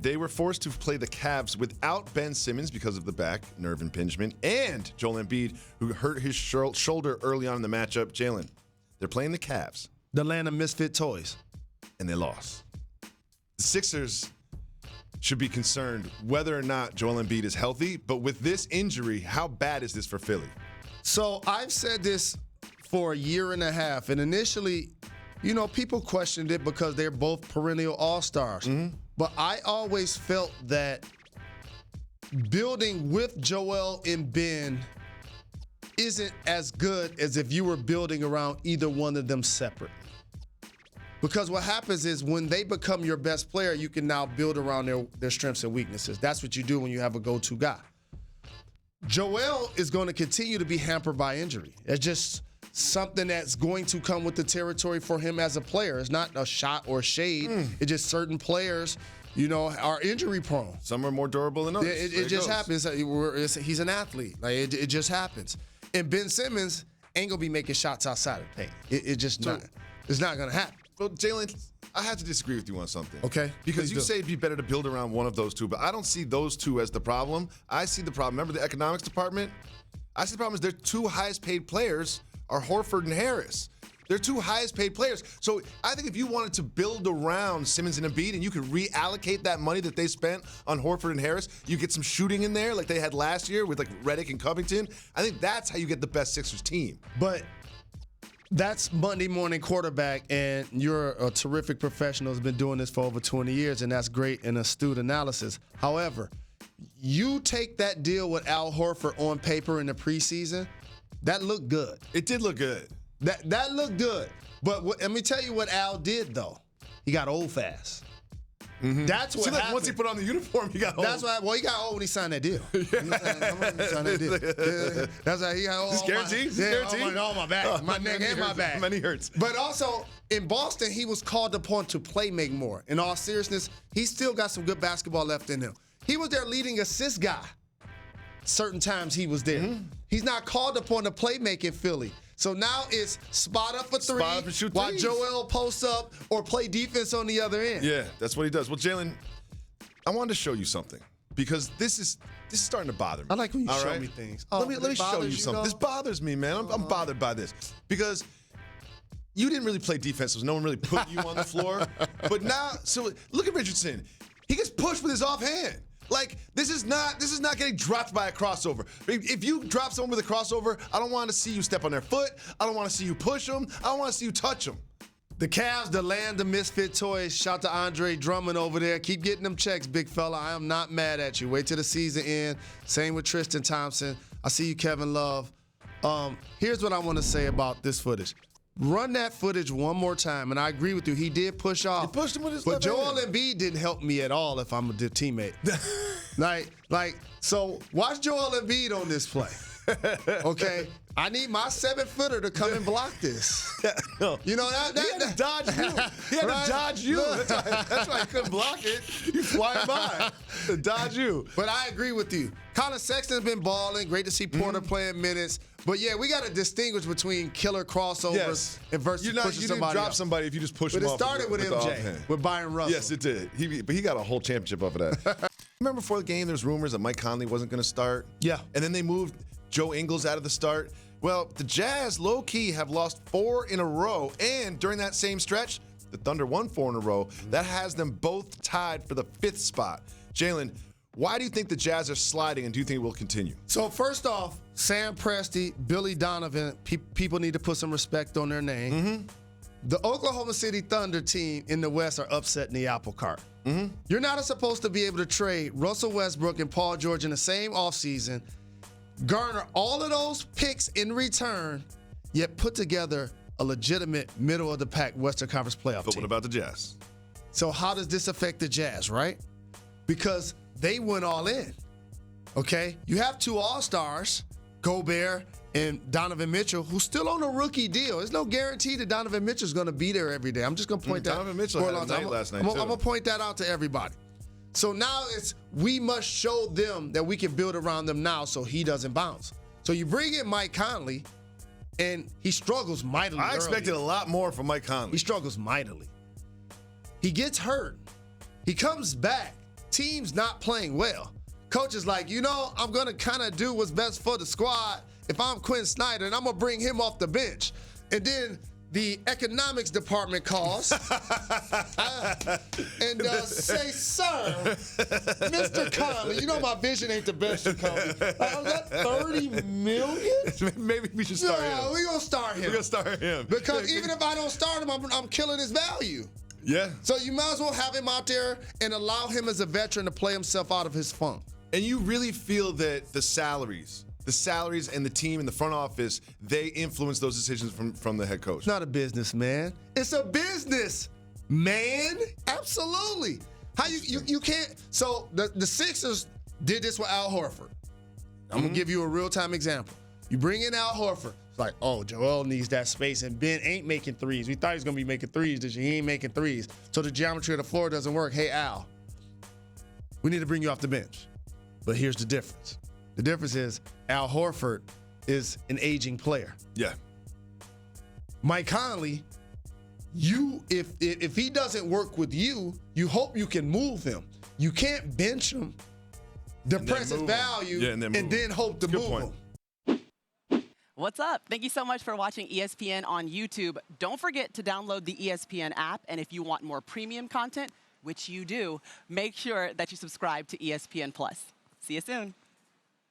They were forced to play the Cavs without Ben Simmons because of the back nerve impingement and Joel Embiid, who hurt his shoulder early on in the matchup. Jalen, they're playing the Cavs. The land of misfit toys. And they lost. The Sixers should be concerned whether or not Joel Embiid is healthy, but with this injury, how bad is this for Philly? So I've said this for a year and a half, and initially, people questioned it because they're both perennial all-stars. Mm-hmm. But I always felt that building with Joel and Ben isn't as good as if you were building around either one of them separate. Because what happens is when they become your best player, you can now build around their strengths and weaknesses. That's what you do when you have a go-to guy. Joel is going to continue to be hampered by injury. It's just something that's going to come with the territory for him as a player. It's not a shot or shade. It's just certain players, are injury prone. Some are more durable than others. It just happens. He's an athlete. Like it just happens. And Ben Simmons ain't gonna be making shots outside of the paint. It's not gonna happen. Well, Jalen, I have to disagree with you on something. Okay. Because you say it'd be better to build around one of those two, but I don't see those two as the problem. I see the problem. Remember the economics department? I see the problem is their two highest paid players are Horford and Harris. They're two highest paid players. So I think if you wanted to build around Simmons and Embiid and you could reallocate that money that they spent on Horford and Harris, you get some shooting in there like they had last year with like Redick and Covington. I think that's how you get the best Sixers team. But that's Monday morning quarterback, and you're a terrific professional who's been doing this for over 20 years, and that's great and astute analysis. However, you take that deal with Al Horford on paper in the preseason, that looked good. It did look good. That looked good. But let me tell you what Al did, though. He got old fast. Mm-hmm. That's what happened. Once he put on the uniform, he got old. That's why. Well, he got old when he signed that deal. That's how he got old. He's guaranteed. Oh, my back, my neck, and my back. Many hurts. But also in Boston, he was called upon to make more. In all seriousness, he's still got some good basketball left in him. He was their leading assist guy. Certain times he was there. Mm-hmm. He's not called upon to play making Philly. So now it's spot up for three while Joel posts up or play defense on the other end. Yeah, that's what he does. Well, Jalen, I wanted to show you something because this is starting to bother me. I like when you show me things. Let me show you something. This bothers me, man. I'm bothered by this because you didn't really play defense, so no one really put you on the floor. But now, so look at Richardson. He gets pushed with his offhand. Like, this is not getting dropped by a crossover. If you drop someone with a crossover, I don't want to see you step on their foot. I don't want to see you push them. I don't want to see you touch them. The Cavs, the land of misfit toys. Shout to Andre Drummond over there. Keep getting them checks, big fella. I am not mad at you. Wait till the season end. Same with Tristan Thompson. I see you, Kevin Love. Here's what I want to say about this footage. Run that footage one more time, and I agree with you. He did push off. He pushed him with his left hand. But Joel hand. Embiid didn't help me at all if I'm a teammate. So watch Joel Embiid on this play. Okay? I need my 7-footer to come and block this. No. You know that he had to dodge you. He had to dodge you. That's why he couldn't block it. You fly by to dodge you. But I agree with you. Collin Sexton's been balling. Great to see Porter playing minutes. But yeah, we got to distinguish between killer crossovers and versus pushing somebody. You didn't drop somebody if you just push them off. But it started with MJ, with Byron Russell. Yes, it did. But he got a whole championship off of that. Remember before the game, there's rumors that Mike Conley wasn't going to start? Yeah. And then they moved Joe Ingles out of the start. Well, the Jazz, low-key, have lost 4 in a row. And during that same stretch, the Thunder won 4 in a row. That has them both tied for the 5th spot. Jalen, why do you think the Jazz are sliding, and do you think it will continue? So first off, Sam Presti, Billy Donovan, people need to put some respect on their name. Mm-hmm. The Oklahoma City Thunder team in the West are upsetting the apple cart. Mm-hmm. You're not supposed to be able to trade Russell Westbrook and Paul George in the same offseason, garner all of those picks in return, yet put together a legitimate middle-of-the-pack Western Conference playoff team. But what about the Jazz? So how does this affect the Jazz, right? Because they went all in, okay? You have 2 All-Stars, Gobert and Donovan Mitchell, who's still on a rookie deal. There's no guarantee that Donovan Mitchell's going to be there every day. I'm just going to point that out. Donovan Mitchell had a night last night, I'm going to point that out to everybody. So now we must show them that we can build around them now so he doesn't bounce. So you bring in Mike Conley, and he struggles mightily. I expected a lot more from Mike Conley. He struggles mightily. He gets hurt. He comes back. team's not playing well. Coach is like, I'm going to kind of do what's best for the squad if I'm Quinn Snyder, and I'm going to bring him off the bench. And then the economics department calls and say, sir, Mr. Conley, my vision ain't the best, you Conley. That $30 million? Maybe we should start him. Yeah, we're going to start him. We're going to start him. Because even if I don't start him, I'm killing his value. Yeah. So you might as well have him out there and allow him as a veteran to play himself out of his funk. And you really feel that the salaries and the team and the front office, they influence those decisions from the head coach. It's not a business, man. It's a business, man. Absolutely. How you can't. So the Sixers did this with Al Horford. I'm gonna give you a real-time example. You bring in Al Horford. It's like, oh, Joel needs that space, and Ben ain't making threes. We thought he was gonna be making threes this year. He ain't making threes. So the geometry of the floor doesn't work. Hey, Al, we need to bring you off the bench. But here's the difference. The difference is Al Horford is an aging player. Yeah. Mike Conley, if he doesn't work with you, you hope you can move him. You can't bench him, depress his value, and then hope to move him. What's up? Thank you so much for watching ESPN on YouTube. Don't forget to download the ESPN app, and if you want more premium content, which you do, make sure that you subscribe to ESPN+. See you soon.